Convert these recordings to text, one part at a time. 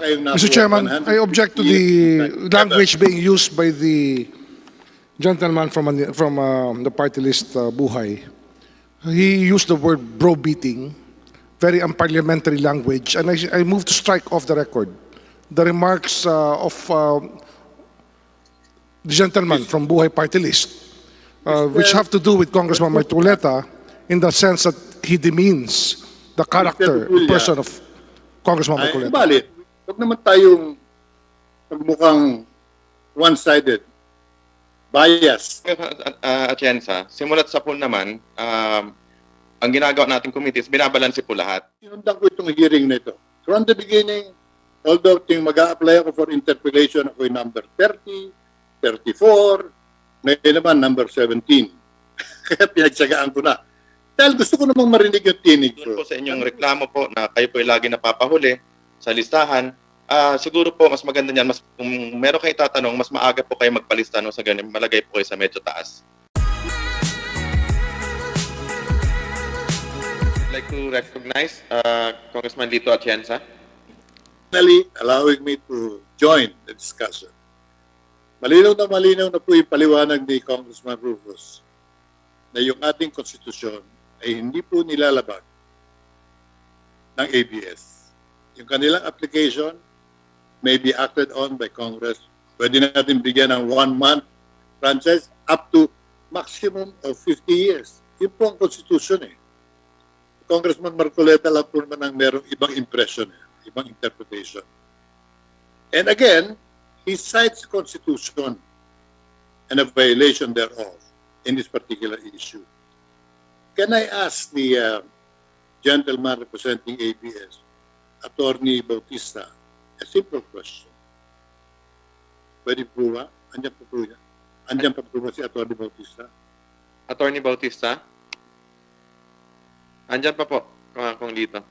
Mr. Chairman, I object to the language being used by the gentleman from the party list, Buhay. He used the word bro beating, very unparliamentary language, and I move to strike off the record the remarks of the gentleman from Buhay party list, which have to do with Congressman MARCOLETA in the sense that he demeans the character and person of Congressman MARCOLETA. Balit, huwag naman tayong magmukhang one-sided, bias. Atienza, simulat sa pool naman, ang ginagawa nating committee is binabalanse po lahat. Sinundan ko itong hearing na ito. From the beginning, although ting mag-a-apply ako for interpellation, ako yung number 30, 34, ngayon naman number 17. Kaya pinagsagaan ko na. Dahil gusto ko namang marinig yung tinig ko. Doon po sa inyong reklamo po na kayo po ay lagi napapahuli sa listahan, siguro po mas maganda niyan, kung meron kayo itatanong, mas maaga po kayo magpalista, no, sa ganyan, malagay po kayo sa medyo taas. I'd like to recognize Congressman Lito Atienza. Finally, allowing me to join the discussion. Malinaw na po yung paliwanag ni Congressman Rufus na yung ating konstitusyon ay hindi po nilalabag ng ABS. Yung kanilang application may be acted on by Congress. Pwede natin bigyan ng 1 month franchise up to maximum of 50 years. Yun po ang konstitusyon eh. Congressman MARCOLETA lang po naman ang merong ibang impression, ibang interpretation. And again, he cites the Constitution and a violation thereof in this particular issue. Can I ask the gentleman representing ABS, Attorney Bautista, a simple question? Pwede po ba? Andiyan pa po yan? Andiyan pa po ba si Attorney Bautista? Attorney Bautista? Andyan pa po, kung Lito.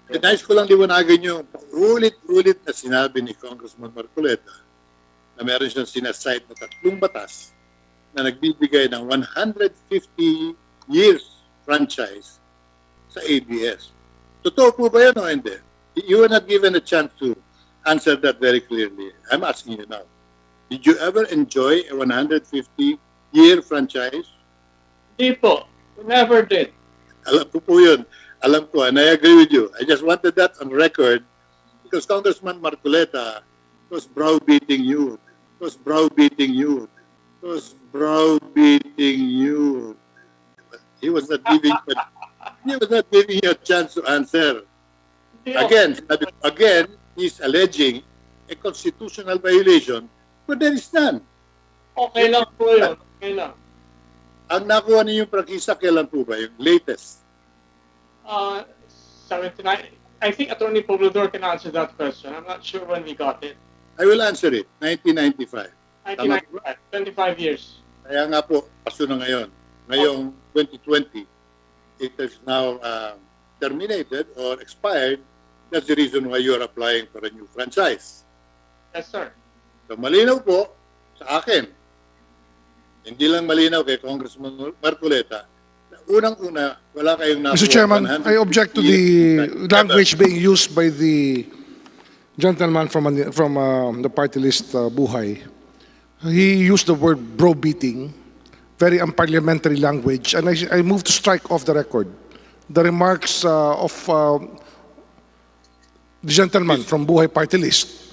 Nais ko lang liwanagan yung ulit-ulit na sinabi ni Congressman MARCOLETA na meron siyang sinasite na 3 batas na nagbibigay ng 150 years franchise sa ABS. Totoo po ba yan o hindi? You were not given a chance to answer that very clearly. I'm asking you now. Did you ever enjoy a 150-year franchise? Hindi po. We never did. Alam ko po yun. Alam ko, and I agree with you. I just wanted that on record because Congressman MARCOLETA was browbeating you. Was browbeating you. Was browbeating you. He was not giving you a chance to answer. Again, he's alleging a constitutional violation, but there is none. Okay lang po yun. Okay lang. Ang nakuha niyo yung prangkisa, kailan po ba? Yung latest? 79. I think Attorney Poblador can answer that question. I'm not sure when we got it. I will answer it. 1995. 1995. 25 years. Kaya nga po, paso na ngayon. Ngayong 2020, it is now terminated or expired. That's the reason why you're applying for a new franchise. Yes, sir. So malinaw po sa akin, hindi lang malinaw kay Congressman MARCOLETA, na unang-una, wala kayong nakuha. Mr. Chairman, I object to the language being used by the gentleman from the party list, Buhay. He used the word bro beating, very unparliamentary language, and I move to strike off the record the remarks of the gentleman from Buhay party list,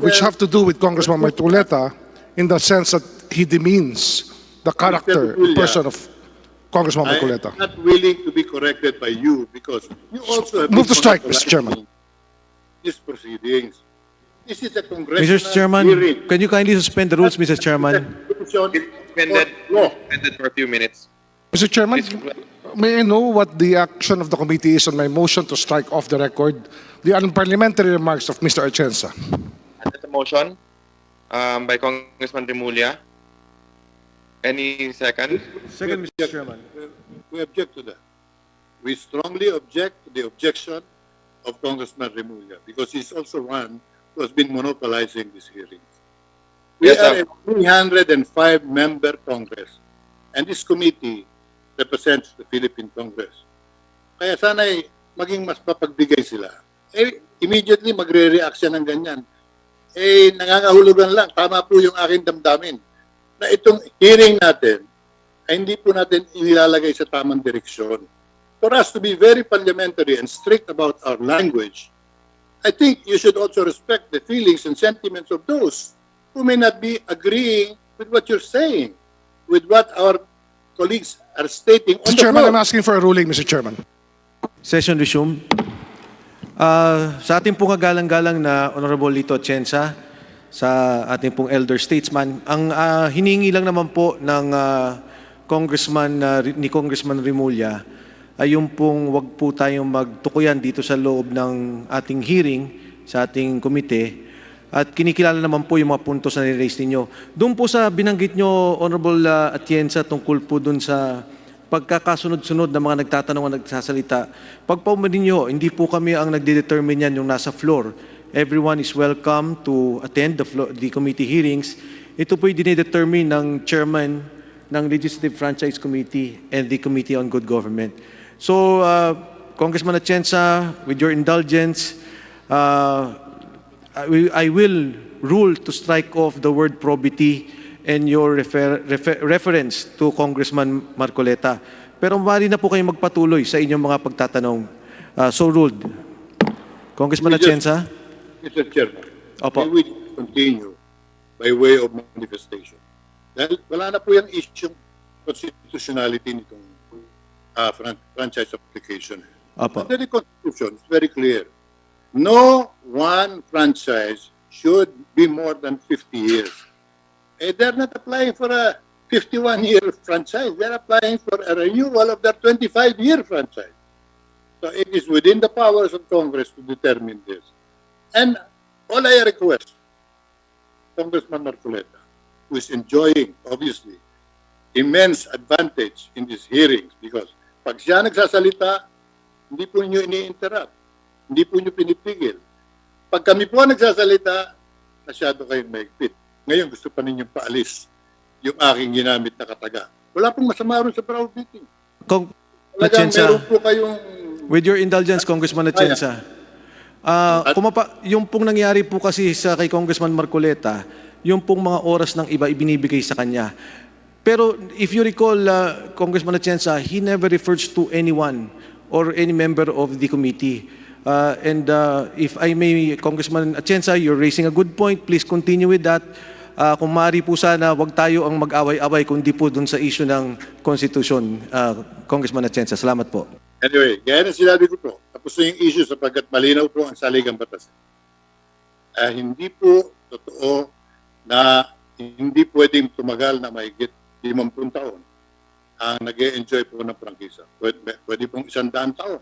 which have to do with Congressman MARCOLETA in the sense that he demeans the character and person of Congressman MARCOLETA. I'm not willing to be corrected by you because you also have Move to strike, Mr. Chairman. These proceedings. This is a congressional Mr. Chairman, hearing. can you kindly suspend the rules, Mr. Chairman? Suspended for a few minutes. Mr. Chairman, may I know what the action of the committee is on my motion to strike off the record the unparliamentary remarks of Mr. Atienza? That's a motion by Congressman Remulla. Any second? Second, Mr. Chairman. We object to that. We strongly object to the objection of Congressman Remulla because he's also one who has been monopolizing these hearings. We Yes, are a 305-member Congress, and this committee represents the Philippine Congress. Kaya sana'y maging mas mapagbigay sila. immediately magre-react siya ng ganyan. Eh, nangangahulugan lang. Tama po yung aking damdamin na itong hearing natin ay hindi po natin inilalagay sa tamang direksyon. For us to be very parliamentary and strict about our language, I think you should also respect the feelings and sentiments of those who may not be agreeing with what you're saying, with what our colleagues are stating on Mr. the Chairman, floor. I'm asking for a ruling, Mr. Chairman. Session resume. Sa ating pong kagalang-galang na Honorable Lito Atienza, sa ating pong elder statesman, ang hiningi lang naman po ng ni Congressman Remulla ay yung pong wag po tayong magtukuyan dito sa loob ng ating hearing sa ating komite at kinikilala naman po yung mga puntos na niraise ninyo. Doon po sa binanggit nyo, Honorable Atienza, tungkol po doon sa pagkakasunod-sunod ng mga nagtatanong at nagsasalita. Pagpaumanin nyo, hindi po kami ang nagdedetermine yan yung nasa floor. Everyone is welcome to attend the committee hearings. Ito po'y dinedetermine ng chairman ng Legislative Franchise Committee and the Committee on Good Government. So, Congressman Atienza, with your indulgence, I will rule to strike off the word probity and your reference to Congressman Marcoleta. Pero maaari na po kayong magpatuloy sa inyong mga pagtatanong. So ruled. Congressman Atienza? Mr. Chairman, Opo. may we continue by way of manifestation. Dahil wala na po yung issue constitutionality nitong franchise application. Opo. Under the Constitution, it's very clear. No one franchise should be more than 50 years. Eh, they're not applying for a 51-year franchise. They're applying for a renewal of their 25-year franchise. So it is within the powers of Congress to determine this. And all I request, Congressman Marcoleta, who is enjoying, obviously, immense advantage in these hearings because pag siya nagsasalita, hindi po niyo ini-interrupt. Hindi po niyo pinipigil. Pag kami po nagsasalita, masyado kayong maigpit. Ngayon, gusto pa ninyong paalis yung aking ginamit na kataga. Wala pong masama rin sa browbeating. Talagang meron po kayong... With your indulgence, Congressman Atienza, yung pong nangyari po kasi sa kay Congressman Marcoleta, yung pong mga oras ng iba ibinibigay sa kanya. Pero if you recall, Congressman Atienza, he never refers to anyone or any member of the committee. If I may, Congressman Atienza, you're raising a good point. Please continue with that. Kung maaari po sana, wag tayo ang mag-away-away kundi po dun sa issue ng Constitution. Congressman Atienza, salamat po. Anyway, gaya na sinabi ko po, tapos na yung issue sapagkat malinaw po ang saligang batas. Hindi po totoo na hindi pwedeng tumagal na mahigit 50 taon ang nag-e-enjoy po ng prangkisa. Pwede pong 100 taon.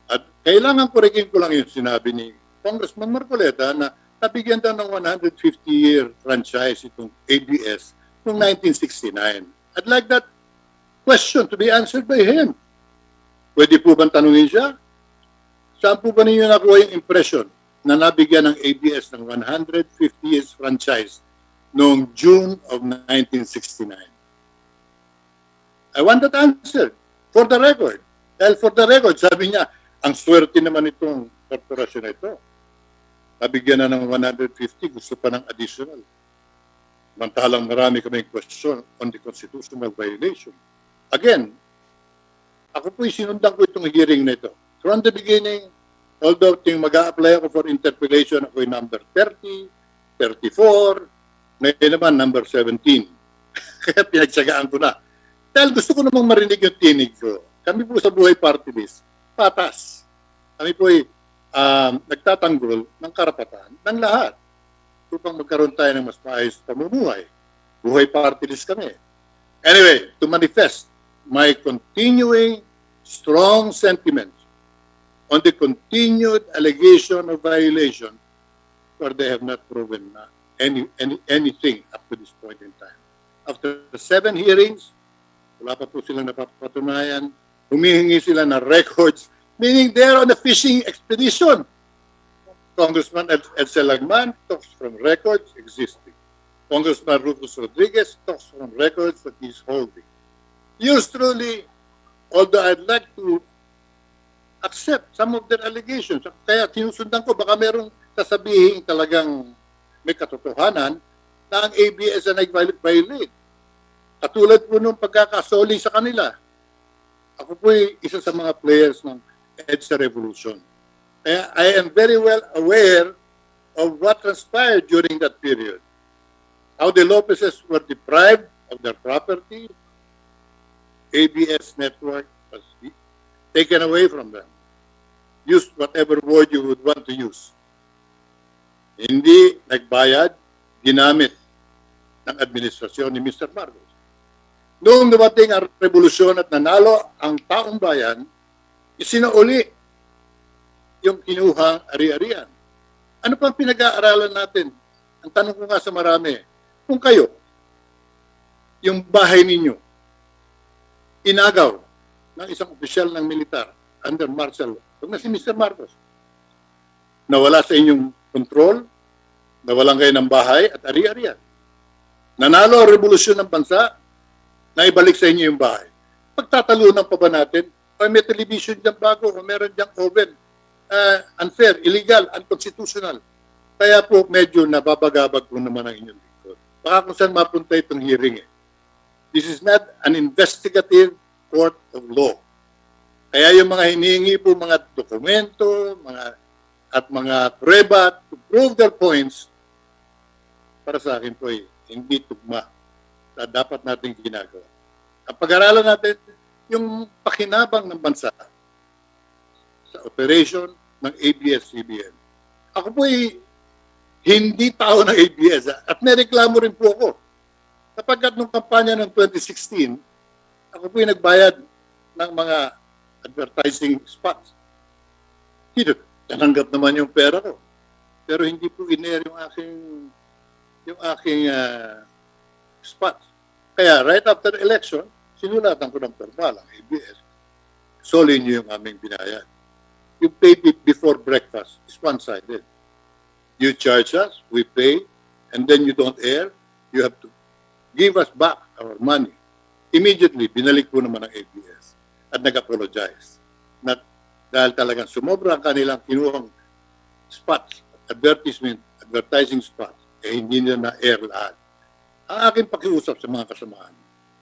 At kailangan korekin ko lang yung sinabi ni Congressman Marcoleta na nabigyan daw ng 150-year franchise itong ABS noong 1969. I'd like that question to be answered by him. Pwede po bang tanungin siya? Saan po ba ninyo nakuha yung impression na nabigyan ng ABS ng 150 years franchise noong June of 1969? I want that answer for the record. Dahil for the record, sabi niya, ang swerte naman itong korporasyon na ito. Nabigyan na ng 150, gusto pa ng additional. Mantalang marami kaming question on the constitutional violation. Again, ako po'y sinundan ko itong hearing na ito. From the beginning, although ting mag-a-apply ako for interpellation, ako'y number 30, 34, ngayon naman number 17. Kaya pinagsagaan ko na. Dahil gusto ko namang marinig yung tinig ko. Kami po sa Buhay Party List, patas. Kami po'y nagtatanggol ng karapatan ng lahat upang magkaroon tayo ng mas maayos pamumuhay. Buhay Party List kami. Anyway, to manifest my continuing strong sentiments on the continued allegation of violation where they have not proven anything up to this point in time. After 7 hearings, wala pa po silang napapatunayan. Humihingi sila ng records, meaning they're on a fishing expedition. Congressman Edsel Lagman talks from records existing. Congressman Rufus Rodriguez talks from records that he's holding. Yours truly, although I'd like to accept some of their allegations. Kaya sinusundan ko, baka merong sasabihin talagang may katotohanan na ang ABS na nag-violate. Katulad po nung pagkakasoli sa kanila. Ako po isa sa mga players ng EDSA Revolution. Kaya I am very well aware of what transpired during that period. How the Lopezes were deprived of their property, ABS network was taken away from them. Use whatever word you would want to use. Hindi nagbayad, ginamit ng administrasyon ni Mr. Marcos. Noong dumating ang revolusyon at nanalo ang taong bayan, isinauli yung kinuhang ari-arian. Ano pang pinag-aaralan natin? Ang tanong ko nga sa marami, kung kayo, yung bahay ninyo, inagaw ng isang opisyal ng militar under martial law, huwag na si Mr. Marcos, nawala sa inyong kontrol, nawalan kayo ng bahay at ari-arian. Nanalo ang revolusyon ng bansa, naibalik sa inyo yung bahay. Pagtatalunan pa ba natin? O may television dyan bago, o meron dyan oven, unfair, illegal, unconstitutional. Kaya po medyo nababagabag po naman ang inyong lingkod. Baka kung saan mapunta itong hearing eh. This is not an investigative court of law. Kaya yung mga hinihingi po mga dokumento, mga prueba to prove their points, para sa akin po hindi tugma na dapat natin ginagawa. Ang pag-aralan natin, yung pakinabang ng bansa sa operation ng ABS-CBN. Ako po hindi tao ng ABS at may reklamo rin po ako. Sapagkat nung kampanya ng 2016, ako po nagbayad ng mga advertising spots. Tananggap naman yung pera ko. Pero hindi po in-air yung aking spots. Kaya right after election, sinulatan ko ng formal ang ABS. Soli niyo yung aming binayad. You paid it before breakfast. It's one-sided. You charge us, we pay, and then you don't air, you have to give us back our money. Immediately, binalik po naman ang ABS at nag-apologize. Dahil talagang sumobra ang kanilang kinuhang spots, advertising spots, hindi nila na-air lahat. Ang aking pakiusap sa mga kasamaan,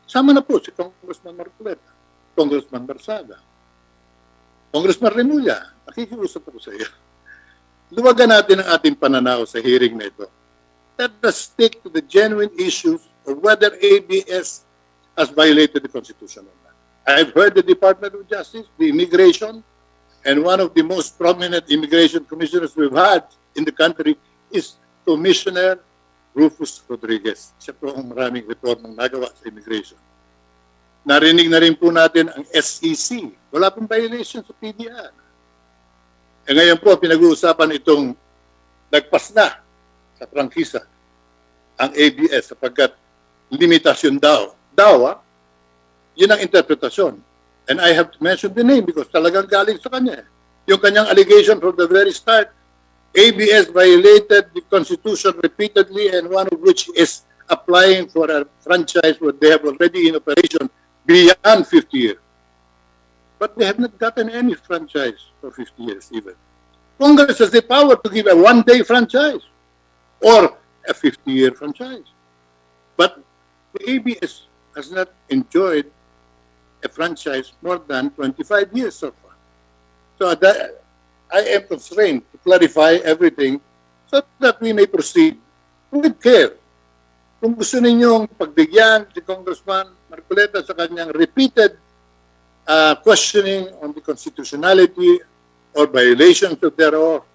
sama na po si Congressman Marcoleta, Congressman Barsaga, Congressman Remulla, nakikiusap ako sa iyo. Luwagan natin ang ating pananaw sa hearing na ito. Let us stick to the genuine issues of whether ABS has violated the Constitution or not. I've heard the Department of Justice, the Immigration, and one of the most prominent immigration commissioners we've had in the country is Commissioner Rufus Rodriguez. Siya po ang maraming reformang nagawa sa immigration. Narinig na rin po natin ang SEC. Wala pong violation sa PDR. E ngayon po, pinag-uusapan itong nagpas na sa prangkisa ang ABS sapagkat limitasyon daw. Yun ang interpretasyon. And I have to mention the name because talagang galing sa kanya. Yung kanyang allegation from the very start, ABS violated the Constitution repeatedly and one of which is applying for a franchise where they have already in operation beyond 50 years. But they have not gotten any franchise for 50 years even. Congress has the power to give a one-day franchise or a 50-year franchise. But the ABS has not enjoyed a franchise more than 25 years so far. So I am constrained to clarify everything so that we may proceed with care. Kung gusto ninyong pagbigyan si Congressman Marcoleta sa kanyang repeated questioning on the constitutionality or violations of thereof,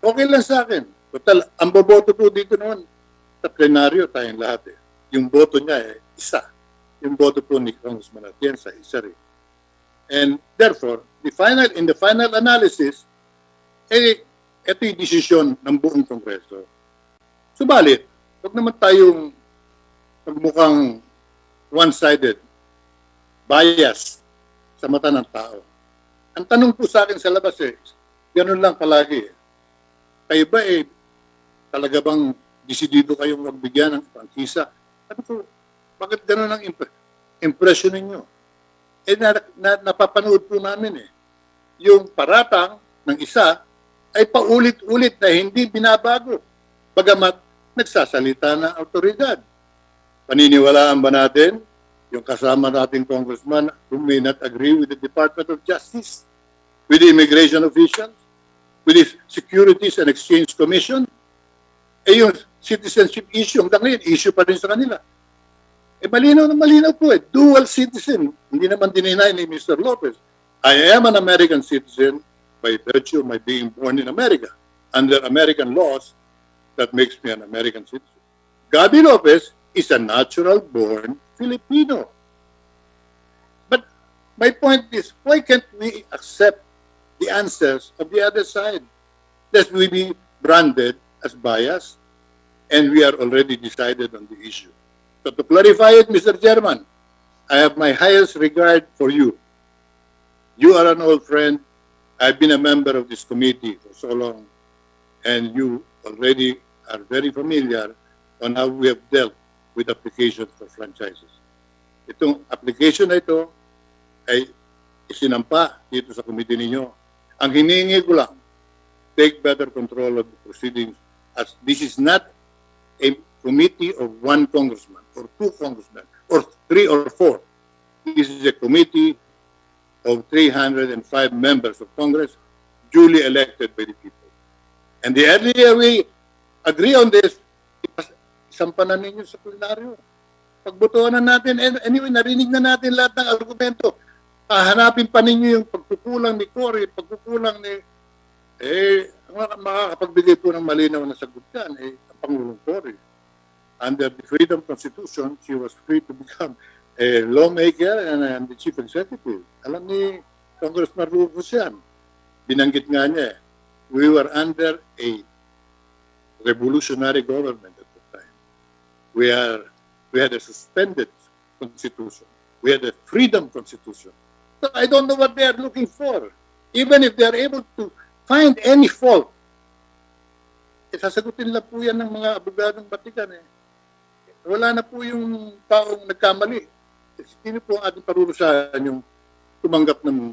okay lang sa akin. Total, ang boboto po dito noon sa plenaryo tayong lahat. Yung boto niya isa. Yung boto po ni Congressman Atienza, isa rin. And therefore, in the final analysis, ito yung desisyon ng buong Kongreso. Subalit, huwag naman tayong magmukhang one-sided, bias sa mata ng tao. Ang tanong po sa akin sa labas ganun lang palagi. Kayo ba talaga bang desidido kayong magbigyan ng prangkisa? Sabi ko, bakit ganun ang impression ninyo? Napapanood po namin yung paratang ng isa ay paulit-ulit na hindi binabago. Bagamat nagsasalita ng autoridad. Paniniwalaan ba natin yung kasama nating congressman who may not agree with the Department of Justice, with the immigration officials, with the Securities and Exchange Commission? Eh yung citizenship issue, hanggang ngayon, issue pa rin sa kanila. Eh malinaw na malinaw po eh, dual citizen. Hindi naman dininay ni Mr. Lopez. I am an American citizen by virtue of my being born in America. Under American laws, that makes me an American citizen. Gabi Lopez is a natural-born Filipino. But my point is, why can't we accept the answers of the other side? Lest we be branded as biased, and we are already decided on the issue. So to clarify it, Mr. Chairman, I have my highest regard for you. You are an old friend. I've been a member of this committee for so long, and you already are very familiar on how we have dealt with applications for franchises. Itong application na ito ay isinampa dito sa committee ninyo. Ang hinihingi ko lang, take better control of the proceedings, as this is not a committee of one congressman or two congressmen or three or four. This is a committee of 305 members of Congress duly elected by the people. And the earlier we agree on this, isampanan ninyo sa plenaryo. Pagbotohan na natin, anyway, narinig na natin lahat ng argumento. Hanapin pa ninyo yung pagkukulang ni Cory, pagkukulang ni... makakapagbigay po ng malinaw na sagot yan, ang Pangulong Cory. Under the Freedom Constitution, she was free to become a lawmaker and the chief executive. Alam ni Congressman Rufus yan. Binanggit nga niya, we were under a revolutionary government at the time. We had a suspended constitution. We had a freedom constitution. So I don't know what they are looking for. Even if they are able to find any fault, sasagutin lang po yan ng mga abogadong Batikan eh. Wala na po yung taong nagkamali. Sino po ang ating parurusahan yung tumanggap ng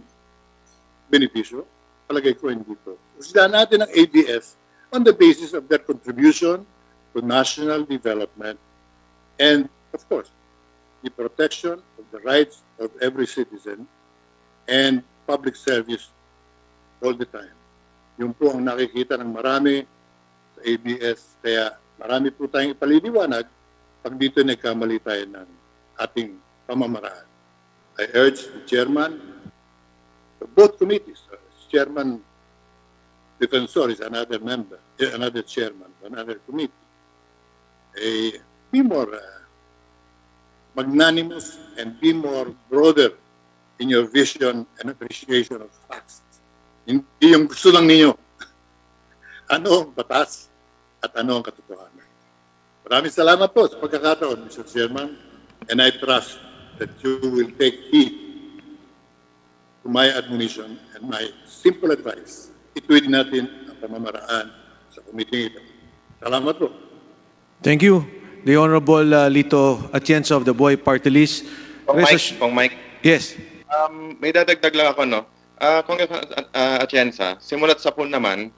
benepisyo? Palagay ko hindi po. Usgahan natin ang ABS on the basis of their contribution to national development and, of course, the protection of the rights of every citizen and public service all the time. Yun po ang nakikita ng marami sa ABS. Kaya marami po tayong ipaliliwanag pag dito nagkamali tayo ng ating pamamaraan. I urge the chairman of both committees, Chairman Defensor is another member, another chairman, another committee. Be more magnanimous and be more broader in your vision and appreciation of facts. Hindi yung gusto lang ninyo. Ano ang batas at ano ang katotohanan. Maraming salamat po sa pagkakataon, Mr. Chairman, and I trust that you will take heed to my admonition and my simple advice. Ituwid natin ang pamamaraan sa committee ito. Salamat po. Thank you. The Honorable Lito Atienza of the Boy Party List. Pong Mike. Yes. May dadagdag lang ako, no? Congressman Atienza, simulat sa pool naman,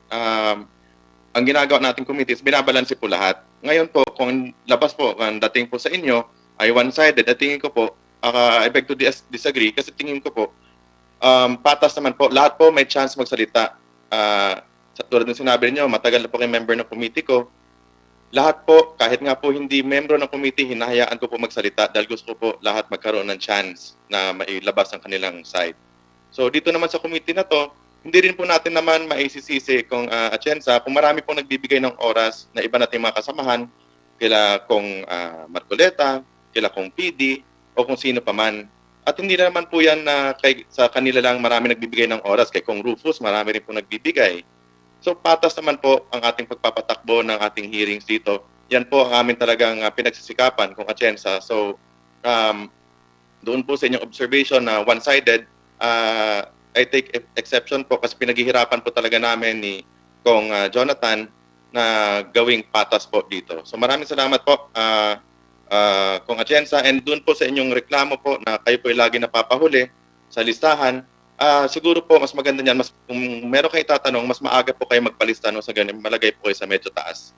ang ginagawa nating committee is binabalanse po lahat. Ngayon po, kung labas po, ang dating po sa inyo ay one-sided, at tingin ko po, I beg to disagree kasi tingin ko po, patas naman po, lahat po may chance magsalita. Tulad ng sinabi niyo, matagal na po kayo member ng committee ko. Lahat po, kahit nga po hindi membro ng committee, hinahayaan ko po magsalita dahil gusto ko po lahat magkaroon ng chance na mailabas ang kanilang side. So dito naman sa committee na to, hindi rin po natin naman maisisisi kung Atienza, kung marami pong nagbibigay ng oras na iba nating mga kasamahan, kila kung MARCOLETA, kila kung PD, o kung sino pa man. At hindi naman po yan na sa kanila lang marami nagbibigay ng oras. Kay Kong Rufus, marami rin po nagbibigay. So patas naman po ang ating pagpapatakbo ng ating hearings dito. Yan po ang amin talagang pinagsisikapan kung Atienza. So doon po sa inyong observation na one-sided, I take exception po kasi pinaghihirapan po talaga namin ni Kong Jonathan na gawing patas po dito. So maraming salamat po Kong Atienza, and doon po sa inyong reklamo po na kayo po ay lagi napapahuli sa listahan, Siguro po mas maganda niyan, kung meron kayo tatanong, mas maaga po kayo magpalista no, sa ganyan, malagay po kayo sa medyo taas.